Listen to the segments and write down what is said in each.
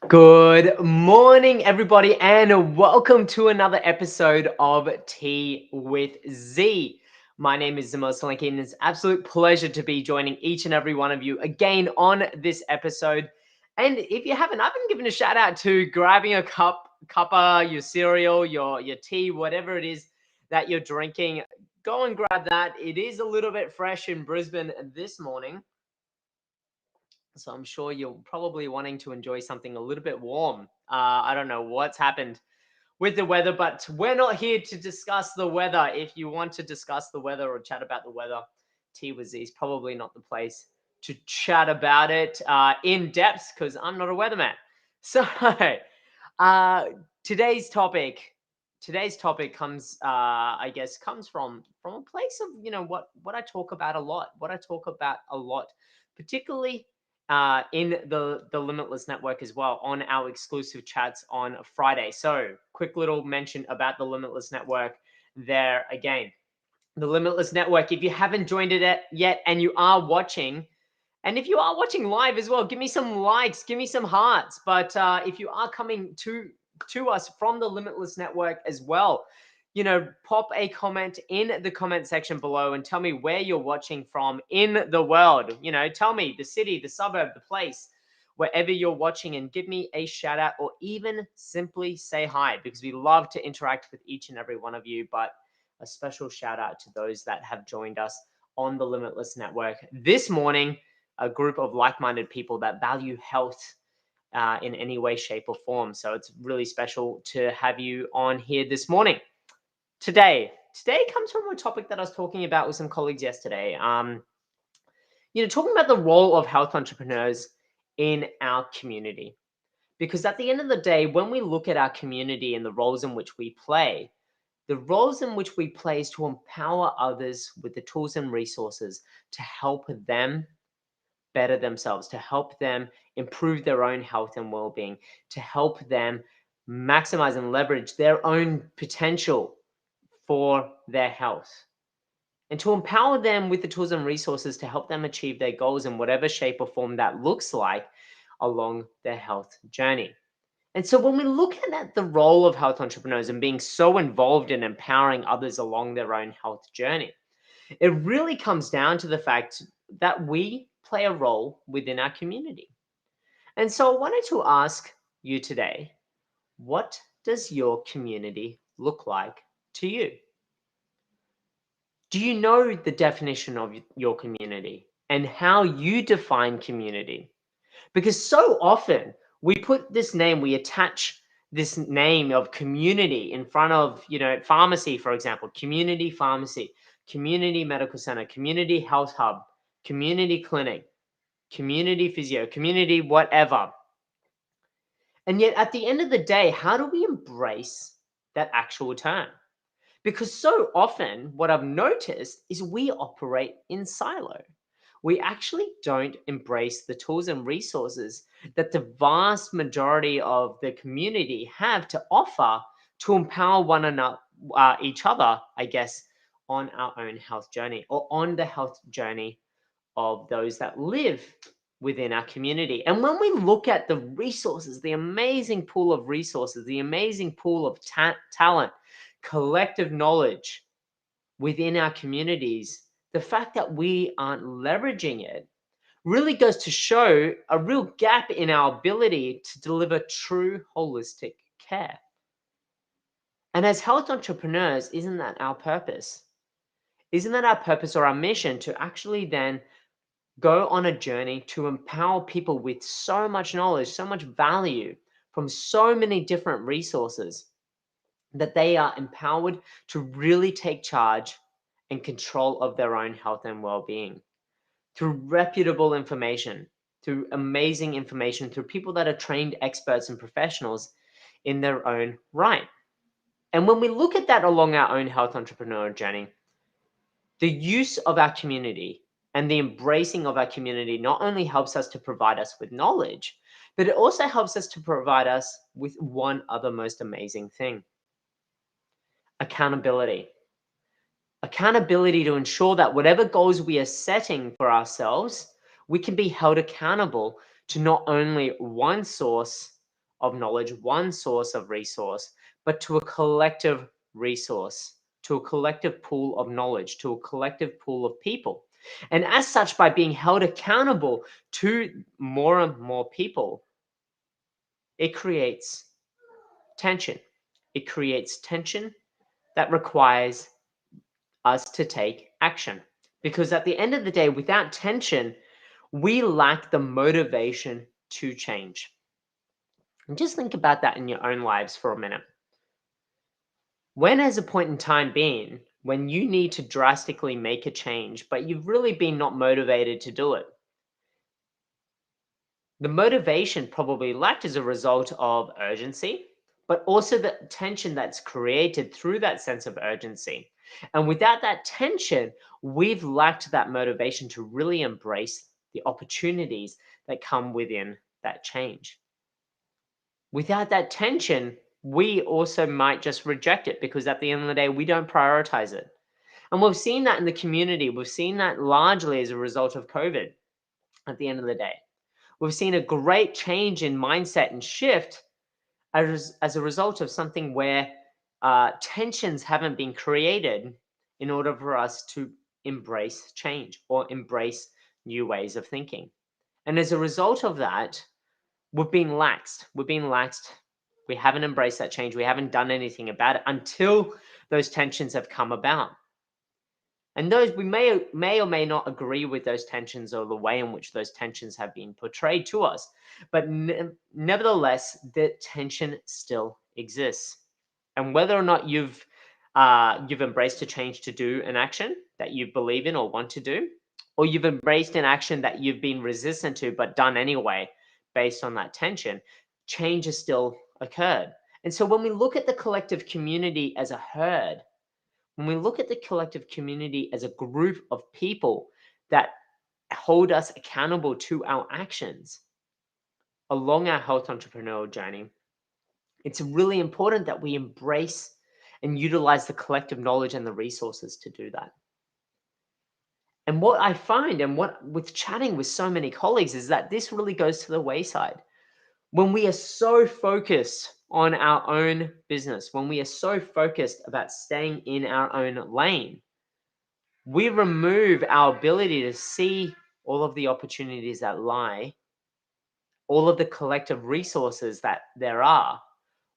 Good morning, everybody, and welcome to another episode of Tea with Z. My name is Zimo Solanki, and it's an absolute pleasure to be joining each and every one of you again on this episode. And if you haven't, I've been giving a shout out to grabbing a cuppa, your cereal, your tea, whatever it is that you're drinking. Go and grab that. It is a little bit fresh in Brisbane this morning. So I'm sure you're probably wanting to enjoy something a little bit warm. I don't know what's happened with the weather, but we're not here to discuss the weather. If you want to discuss the weather or chat about the weather, T with Z is probably not the place to chat about it in depth because I'm not a weatherman. So uh, today's topic, today's topic comes, I guess, comes from a place of what I talk about a lot. What I talk about a lot, particularly in the Limitless Network as well on our exclusive chats on Friday. So, quick little mention about the Limitless Network there again. The Limitless Network, if you haven't joined it yet and you are watching, and if you are watching live as well, give me some likes, give me some hearts. But if you are coming to us from the Limitless Network as well, pop a comment in the comment section below and tell me where you're watching from in the world. Tell me the city, the suburb, the place, wherever you're watching, and give me a shout out or even simply say hi, because we love to interact with each and every one of you. But a special shout out to those that have joined us on the Limitless Network this morning, a group of like-minded people that value health in any way, shape, or form. So it's really special to have you on here this morning. Today comes from a topic that I was talking about with some colleagues yesterday. Talking about the role of health entrepreneurs in our community. Because at the end of the day, when we look at our community and the roles in which we play, the roles in which we play is to empower others with the tools and resources to help them better themselves, to help them improve their own health and well-being, to help them maximize and leverage their own potential for their health, and to empower them with the tools and resources to help them achieve their goals in whatever shape or form that looks like along their health journey. And so when we look at the role of health entrepreneurs and being so involved in empowering others along their own health journey, it really comes down to the fact that we play a role within our community. And so I wanted to ask you today, what does your community look like to you? Do you know the definition of your community and how you define community? Because so often we put this name, we attach this name of community in front of, pharmacy, for example, community pharmacy, community medical center, community health hub, community clinic, community physio, community whatever. And yet at the end of the day, how do we embrace that actual term? Because so often what I've noticed is we operate in silo. We actually don't embrace the tools and resources that the vast majority of the community have to offer to empower one another, each other, I guess, on our own health journey or on the health journey of those that live within our community. And when we look at the resources, the amazing pool of resources, the amazing pool of talent, collective knowledge within our communities, the fact that we aren't leveraging it really goes to show a real gap in our ability to deliver true holistic care. And as health entrepreneurs, isn't that our purpose? Isn't that our purpose or our mission to actually then go on a journey to empower people with so much knowledge, so much value from so many different resources that they are empowered to really take charge and control of their own health and well-being through reputable information, through amazing information, through people that are trained experts and professionals in their own right. And when we look at that along our own health entrepreneur journey, the use of our community and the embracing of our community not only helps us to provide us with knowledge, but it also helps us to provide us with one other most amazing thing: accountability. Accountability to ensure that whatever goals we are setting for ourselves, we can be held accountable to not only one source, of knowledge, one source of resource, but to a collective resource, to a collective pool of knowledge, to a collective pool of people. And as such, by being held accountable to more and more people, it creates tension. It creates tension that requires us to take action. Because at the end of the day, without tension, we lack the motivation to change. And just think about that in your own lives for a minute. When has a point in time been when you need to drastically make a change, but you've really been not motivated to do it? The motivation probably lacked as a result of urgency, but also the tension that's created through that sense of urgency. And without that tension, we've lacked that motivation to really embrace the opportunities that come within that change. Without that tension, we also might just reject it because at the end of the day, we don't prioritize it. And we've seen that in the community. We've seen that largely as a result of COVID at the end of the day. We've seen a great change in mindset and shift as a result of something where tensions haven't been created in order for us to embrace change or embrace new ways of thinking. And as a result of that, we've been laxed. We've been laxed. We haven't embraced that change. We haven't done anything about it until those tensions have come about. And those we may or may not agree with those tensions or the way in which those tensions have been portrayed to us, but nevertheless, the tension still exists. And whether or not you've embraced a change to do an action that you believe in or want to do, or you've embraced an action that you've been resistant to but done anyway, based on that tension, change has still occurred. And so when we look at the collective community as a herd, when we look at the collective community as a group of people that hold us accountable to our actions along our health entrepreneurial journey, it's really important that we embrace and utilize the collective knowledge and the resources to do that. And what I find, and what with chatting with so many colleagues, is that this really goes to the wayside. When we are so focused on our own business, when we are so focused about staying in our own lane, we remove our ability to see all of the opportunities that lie, all of the collective resources that there are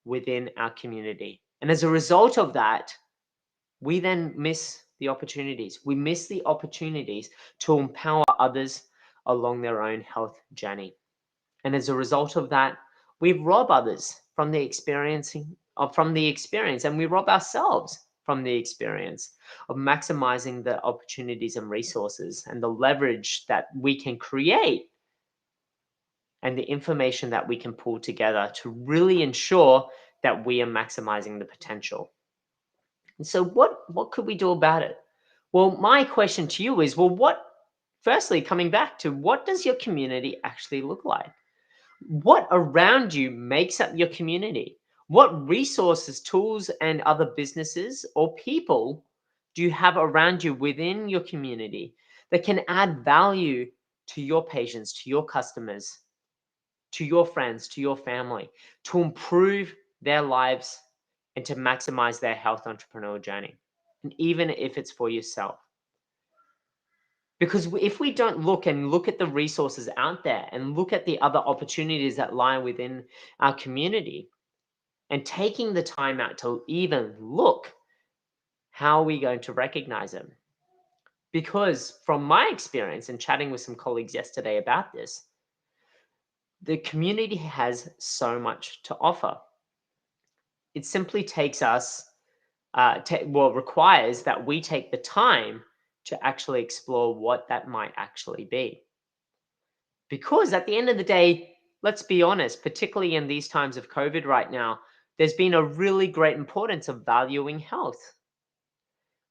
within our community. And as a result of that, we then miss the opportunities. We miss the opportunities to empower others along their own health journey. And as a result of that, we rob others from the experience, and we rob ourselves from the experience of maximizing the opportunities and resources and the leverage that we can create and the information that we can pull together to really ensure that we are maximizing the potential. And so what could we do about it? Well, my question to you is, firstly, coming back to what does your community actually look like? What around you makes up your community? What resources, tools, and other businesses or people do you have around you within your community that can add value to your patients, to your customers, to your friends, to your family, to improve their lives and to maximize their health entrepreneurial journey? And even if it's for yourself. Because if we don't look at the resources out there and look at the other opportunities that lie within our community and taking the time out to even look, how are we going to recognize them? Because from my experience and chatting with some colleagues yesterday about this, the community has so much to offer. It simply takes us, requires that we take the time to actually explore what that might actually be. Because at the end of the day, let's be honest, particularly in these times of COVID right now, there's been a really great importance of valuing health.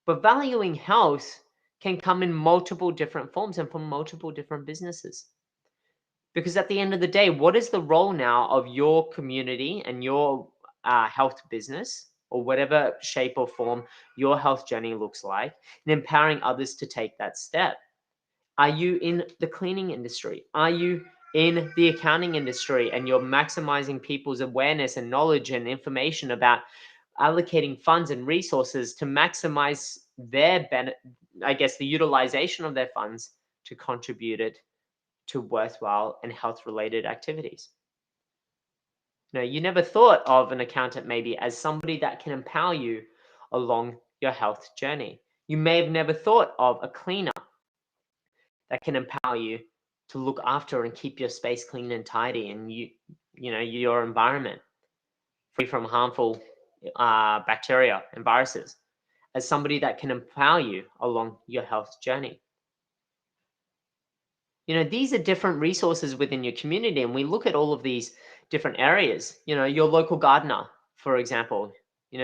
But valuing health can come in multiple different forms and from multiple different businesses. Because at the end of the day, what is the role now of your community and your health business, or whatever shape or form your health journey looks like, in empowering others to take that step? Are you in the cleaning industry? Are you in the accounting industry and you're maximizing people's awareness and knowledge and information about allocating funds and resources to maximize their I guess the utilization of their funds to contribute it to worthwhile and health related activities. You never thought of an accountant maybe as somebody that can empower you along your health journey. You may have never thought of a cleaner that can empower you to look after and keep your space clean and tidy, and your environment free from harmful bacteria and viruses, as somebody that can empower you along your health journey. These are different resources within your community, and we look at all of these different areas. Your local gardener, for example,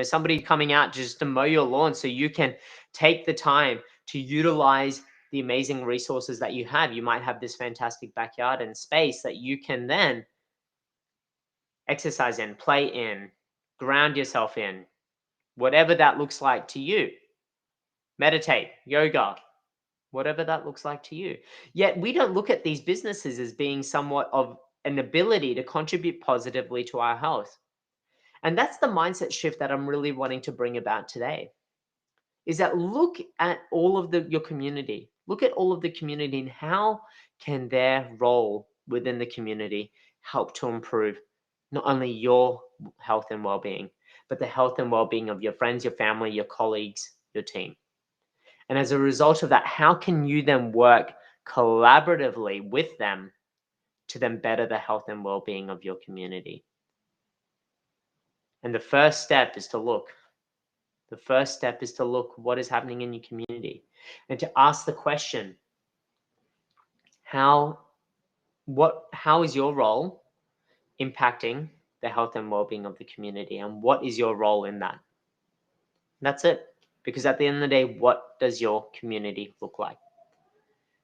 somebody coming out just to mow your lawn so you can take the time to utilize the amazing resources that you have. You might have this fantastic backyard and space that you can then exercise in, play in, ground yourself in, whatever that looks like to you. Meditate, yoga, whatever that looks like to you. Yet we don't look at these businesses as being somewhat of an ability to contribute positively to our health. And that's the mindset shift that I'm really wanting to bring about today. Is that look at all of your community. Look at all of the community and how can their role within the community help to improve not only your health and well-being, but the health and well-being of your friends, your family, your colleagues, your team. And as a result of that, how can you then work collaboratively with them to then better the health and well-being of your community? And the first step is to look. The first step is to look what is happening in your community and to ask the question, how is your role impacting the health and well-being of the community, and what is your role in that? And that's it. Because at the end of the day, what does your community look like?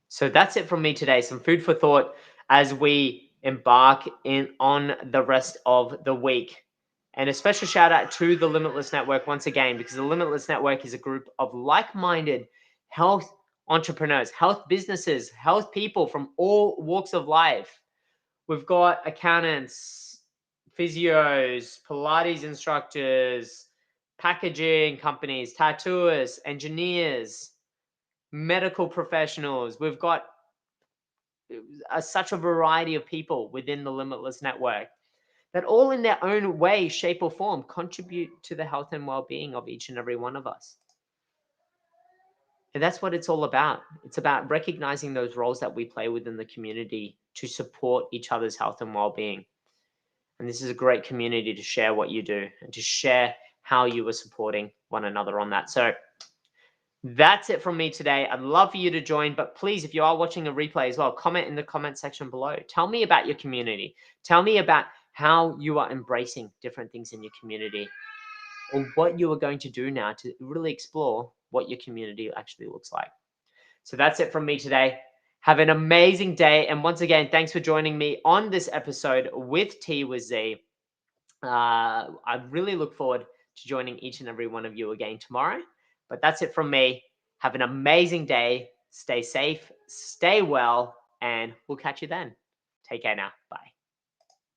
So that's it from me today. Some food for thought as we embark on the rest of the week. And a special shout out to the Limitless Network once again, because the Limitless Network is a group of like-minded health entrepreneurs, health businesses, health people from all walks of life. We've got accountants, physios, Pilates instructors, packaging companies, tattooists, engineers, medical professionals. We've got such a variety of people within the Limitless Network that all in their own way, shape, or form contribute to the health and well-being of each and every one of us. And that's what it's all about. It's about recognizing those roles that we play within the community to support each other's health and well-being. And this is a great community to share what you do and to share how you are supporting one another on that. So that's it from me today. I'd love for you to join, but please, if you are watching a replay as well, comment in the comment section below. Tell me about your community. Tell me about how you are embracing different things in your community, or what you are going to do now to really explore what your community actually looks like. So that's it from me today. Have an amazing day. And once again, thanks for joining me on this episode with Tea with Z. I really look forward to joining each and every one of you again tomorrow. But that's it from me. Have an amazing day. Stay safe, stay well, and we'll catch you then. Take care now. Bye.